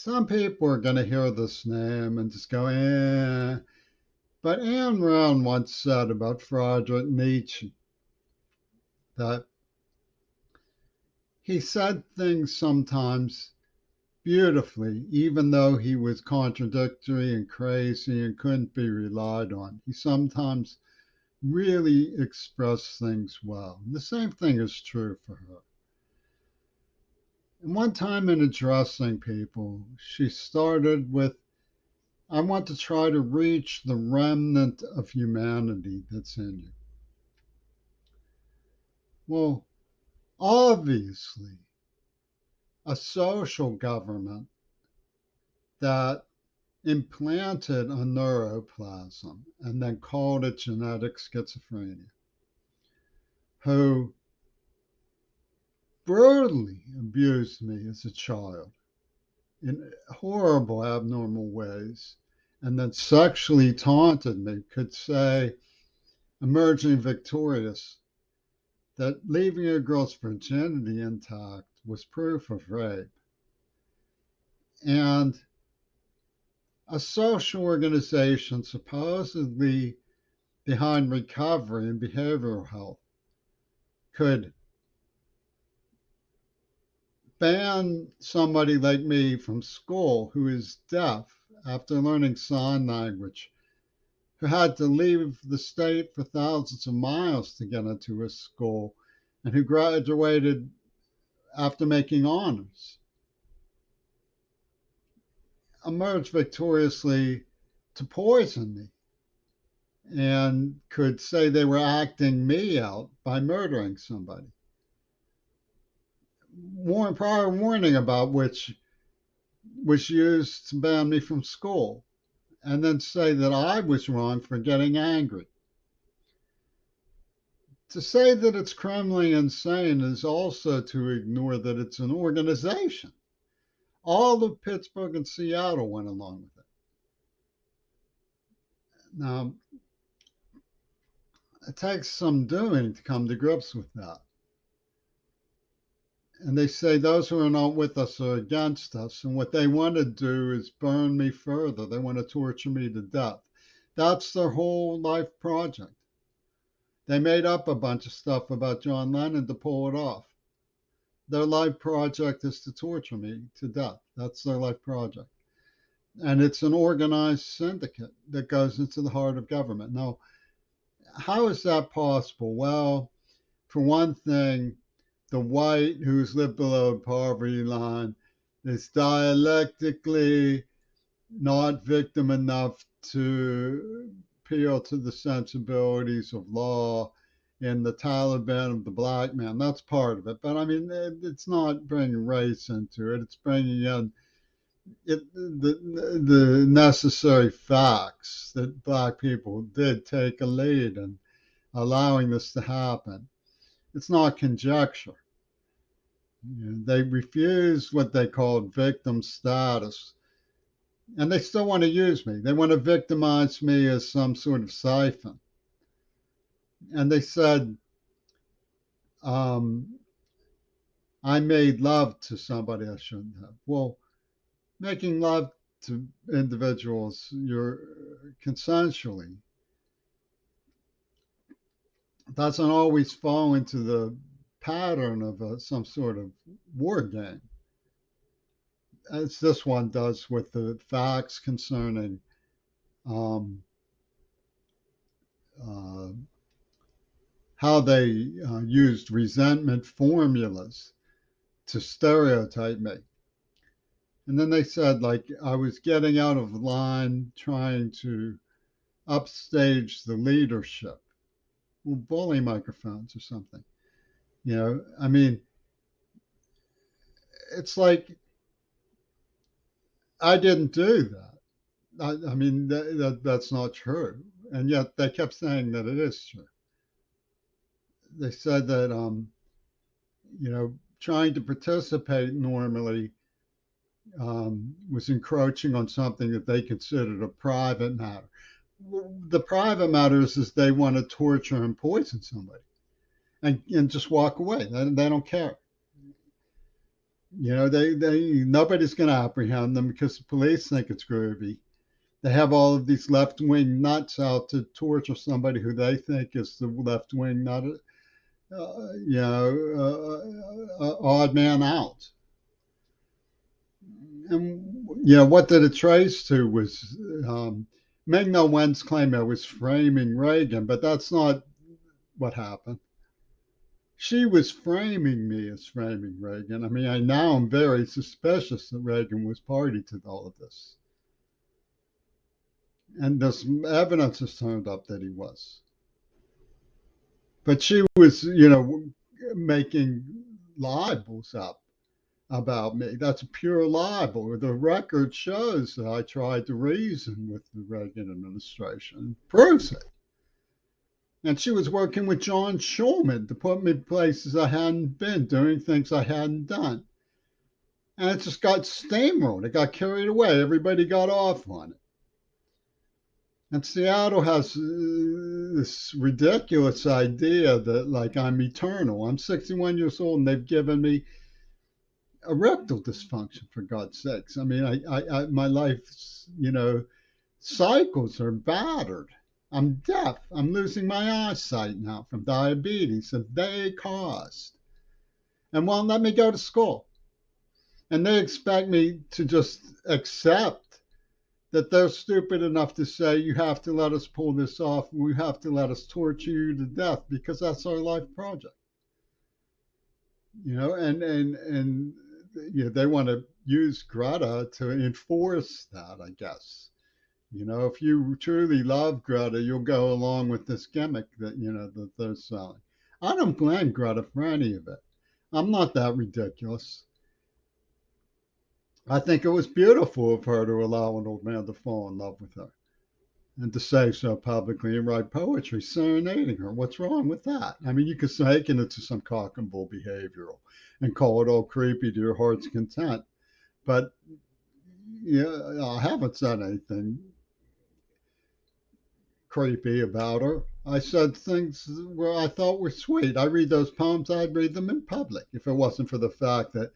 Some people are going to hear this name and just go, eh. But Ayn Rand once said about Friedrich Nietzsche that he said things sometimes beautifully, even though he was contradictory and crazy and couldn't be relied on. He sometimes really expressed things well. And the same thing is true for her. And one time in addressing people, she started with, I want to try to reach the remnant of humanity that's in you. Well, obviously, a social government that implanted a neuroplasm and then called it genetic schizophrenia, who brutally abused me as a child in horrible, abnormal ways, and then sexually taunted me, could say, emerging victorious, that leaving a girl's virginity intact was proof of rape. And a social organization supposedly behind recovery and behavioral health could ban somebody like me from school who is deaf after learning sign language, who had to leave the state for thousands of miles to get into a school, and who graduated after making honors, emerged victoriously to poison me and could say they were acting me out by murdering somebody. Prior warning about which was used to ban me from school, and then say that I was wrong for getting angry. To say that it's criminally insane is also to ignore that it's an organization. All of Pittsburgh and Seattle went along with it. Now, it takes some doing to come to grips with that. And they say those who are not with us are against us. And what they want to do is burn me further. They want to torture me to death. That's their whole life project. They made up a bunch of stuff about John Lennon to pull it off. Their life project is to torture me to death. That's their life project. And it's an organized syndicate that goes into the heart of government. Now, how is that possible? Well, for one thing, the white who's lived below the poverty line is dialectically not victim enough to appeal to the sensibilities of law and the Taliban of the black man. That's part of it. But I mean, it's not bringing race into it. It's bringing in the necessary facts that black people did take a lead in allowing this to happen. It's not conjecture. They refuse what they called victim status, and they still want to use me. They want to victimize me as some sort of siphon. And they said, um, I made love to somebody I shouldn't have. Well, making love to individuals you're consensually doesn't always fall into the pattern of some sort of war game, as this one does with the facts concerning um, uh, how they used resentment formulas to stereotype me. And then they said, like, I was getting out of line trying to upstage the leadership. Well, bully microphones or something. I mean, it's like I didn't do that. I mean, that's not true. And yet they kept saying that it is true. They said that, trying to participate normally was encroaching on something that they considered a private matter. The private matter is they want to torture and poison somebody and just walk away. They don't care. Nobody's going to apprehend them because the police think it's groovy. They have all of these left wing nuts out to torture somebody who they think is the left wing nut, odd man out. And what did it trace to was Ming Na Wen's claim I was framing Reagan, but that's not what happened. She was framing me as framing Reagan. I mean, I now am very suspicious that Reagan was party to all of this. And this evidence has turned up that he was. But she was, making libels up about me. That's a pure libel. The record shows that I tried to reason with the Reagan administration, proves it. And she was working with John Schulman to put me places I hadn't been, doing things I hadn't done. And it just got steamrolled. It got carried away. Everybody got off on it. And Seattle has this ridiculous idea that, like, I'm eternal. I'm 61 years old and they've given me erectile dysfunction, for God's sakes. I mean, my life's, cycles are battered. I'm deaf. I'm losing my eyesight now from diabetes that they caused and won't let me go to school. And they expect me to just accept that they're stupid enough to say, you have to let us pull this off. We have to let us torture you to death because that's our life project. And they want to use Greta to enforce that, I guess. If you truly love Greta, you'll go along with this gimmick that they're selling. I don't blame Greta for any of it. I'm not that ridiculous. I think it was beautiful of her to allow an old man to fall in love with her and to say so publicly and write poetry serenading her. What's wrong with that? I mean, you could make it into some cock and bull behavioral and call it all creepy to your heart's content. But I haven't said anything creepy about her. I said things where I thought were sweet. I read those poems, I'd read them in public if it wasn't for the fact that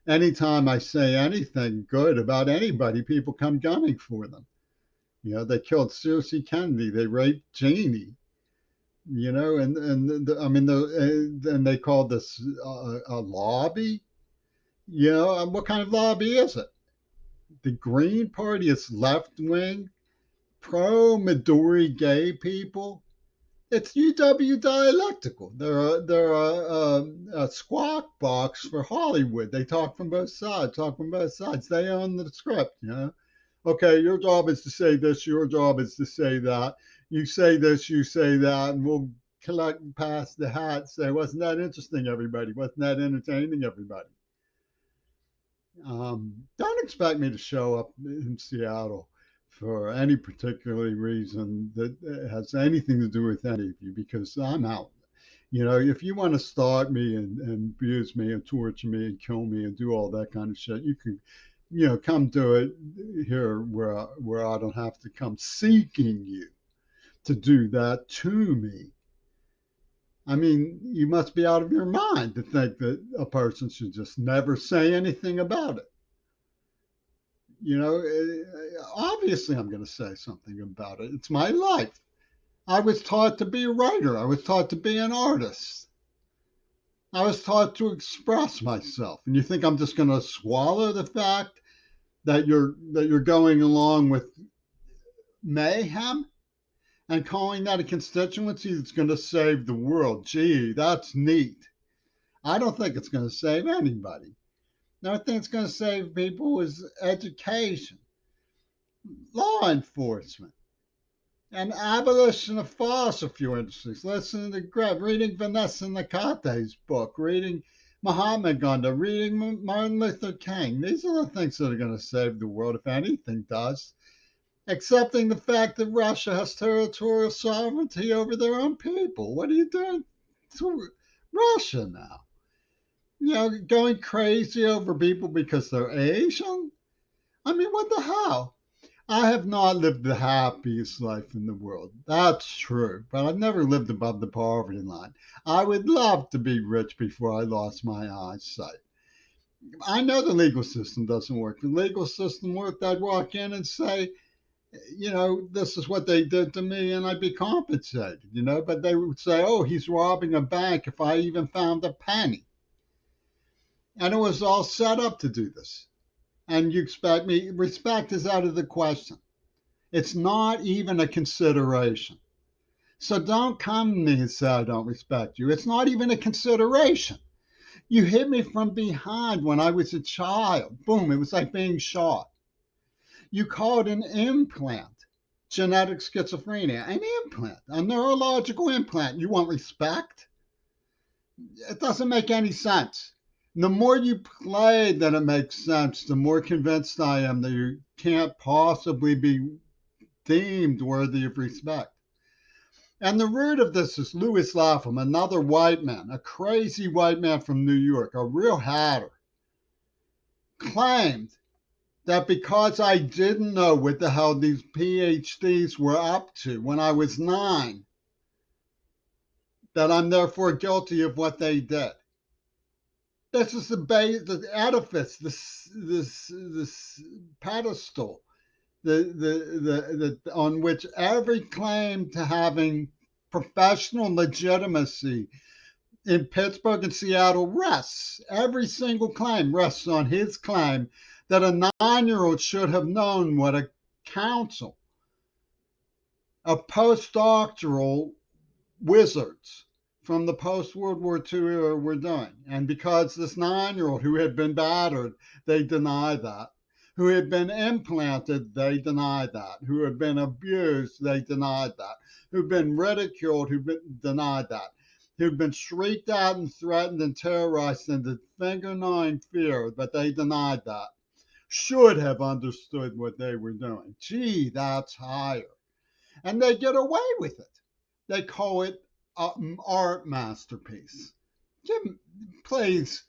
anytime I say anything good about anybody, people come gunning for them. They killed Circe Kennedy, they raped Jeannie, and they called this a lobby. What kind of lobby is it? The Green Party is left wing, pro Midori gay people. It's UW Dialectical. They're a squawk box for Hollywood. They talk from both sides. They own the script. Okay, your job is to say this. Your job is to say that. You say this. You say that, and we'll collect and pass the hat. Say, wasn't that interesting, everybody? Wasn't that entertaining, everybody? Don't expect me to show up in Seattle for any particular reason that has anything to do with any of you because I'm out. If you want to stalk me and abuse me and torture me and kill me and do all that kind of shit, you can, come do it here where I don't have to come seeking you to do that to me. I mean, you must be out of your mind to think that a person should just never say anything about it. Obviously I'm going to say something about it. It's my life. I was taught to be a writer. I was taught to be an artist. I was taught to express myself. And you think I'm just going to swallow the fact that you're going along with mayhem and calling that a constituency that's going to save the world? Gee, that's neat. I don't think it's going to save anybody. The only thing that's going to save people is education, law enforcement, and abolition of fossil fuel industries. Listening to Greg, reading Vanessa Nakate's book, reading Mahatma Gandhi, reading Martin Luther King. These are the things that are going to save the world, if anything does. Accepting the fact that Russia has territorial sovereignty over their own people. What are you doing to Russia now? Going crazy over people because they're Asian? I mean, what the hell? I have not lived the happiest life in the world. That's true, but I've never lived above the poverty line. I would love to be rich before I lost my eyesight. I know the legal system doesn't work. The legal system worked, I'd walk in and say, this is what they did to me, and I'd be compensated. But they would say, oh, he's robbing a bank if I even found a penny. And it was all set up to do this. And you expect me, respect is out of the question. It's not even a consideration. So don't come to me and say I don't respect you. It's not even a consideration. You hit me from behind when I was a child. Boom, it was like being shot. You call it an implant, genetic schizophrenia, an implant, a neurological implant. You want respect? It doesn't make any sense. The more you play that it makes sense, the more convinced I am that you can't possibly be deemed worthy of respect. And the root of this is Louis Lapham, another white man, a crazy white man from New York, a real hatter, claimed that because I didn't know what the hell these PhDs were up to when I was 9, that I'm therefore guilty of what they did. This is the edifice, this pedestal, on which every claim to having professional legitimacy in Pittsburgh and Seattle rests. Every single claim rests on his claim that a 9-year-old should have known what a council of postdoctoral wizards from the post-World War II era were doing. And because this 9-year-old who had been battered, they deny that. Who had been implanted, they denied that. Who had been abused, they denied that. Who'd been ridiculed, denied that. Who'd been shrieked at and threatened and terrorized into finger-gnawing fear, but they denied that. Should have understood what they were doing. Gee, that's higher. And they get away with it. They call it an art masterpiece. Jim, please,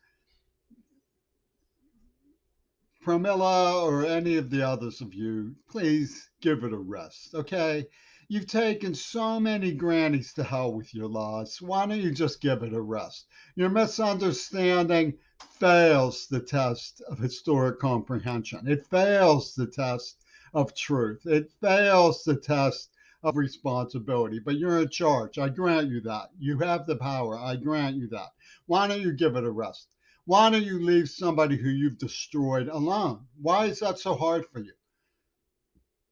Pramila or any of the others of you, please give it a rest, okay? You've taken so many grannies to hell with your laws. Why don't you just give it a rest? Your misunderstanding fails the test of historic comprehension. It fails the test of truth. It fails the test of responsibility. But you're in charge. I grant you that. You have the power. I grant you that. Why don't you give it a rest? Why don't you leave somebody who you've destroyed alone? Why is that so hard for you?